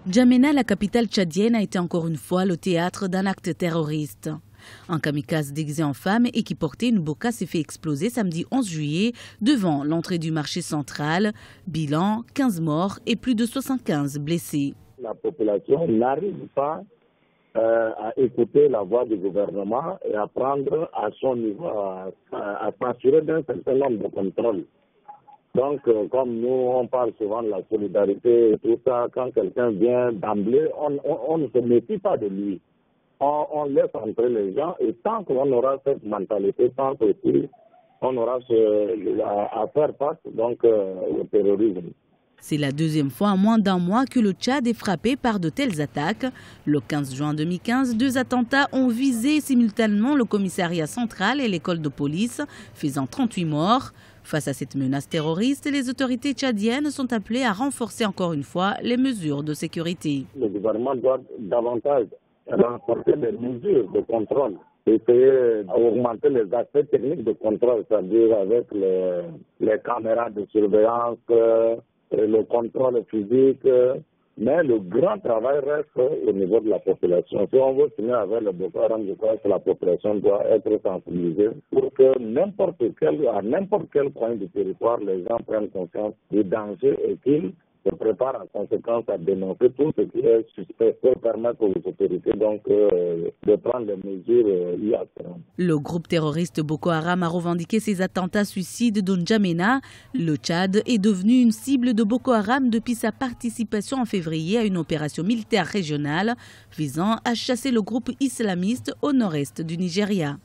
N'Djamena, la capitale tchadienne, a été encore une fois le théâtre d'un acte terroriste. Un kamikaze déguisé en femme et qui portait une burqa s'est fait exploser samedi 11 juillet devant l'entrée du marché central. Bilan, 15 morts et plus de 75 blessés. La population n'arrive pas à écouter la voix du gouvernement et à prendre à son niveau, à s'assurer d'un certain nombre de contrôles. Donc, comme nous, on parle souvent de la solidarité et tout ça, quand quelqu'un vient d'emblée, on ne se méfie pas de lui. On laisse entrer les gens et tant qu'on aura cette mentalité, tant qu'on aura à faire face donc, au terrorisme. C'est la deuxième fois en moins d'un mois que le Tchad est frappé par de telles attaques. Le 15 juin 2015, 2 attentats ont visé simultanément le commissariat central et l'école de police, faisant 38 morts. Face à cette menace terroriste, les autorités tchadiennes sont appelées à renforcer encore une fois les mesures de sécurité. Le gouvernement doit davantage renforcer les mesures de contrôle, essayer d'augmenter les aspects techniques de contrôle, c'est-à-dire avec les caméras de surveillance, le contrôle physique, mais le grand travail reste au niveau de la population. Si on veut finir avec le Boko Haram, je crois que la population doit être sensibilisée pour que à n'importe quel point du territoire, les gens prennent conscience du danger et qu'ils se préparent en conséquence à dénoncer tout ce qui est suspect pour permettre aux autorités donc, de prendre les mesures y afférentes. Le groupe terroriste Boko Haram a revendiqué ses attentats suicides de N'Djamena. Le Tchad est devenu une cible de Boko Haram depuis sa participation en février à une opération militaire régionale visant à chasser le groupe islamiste au nord-est du Nigeria.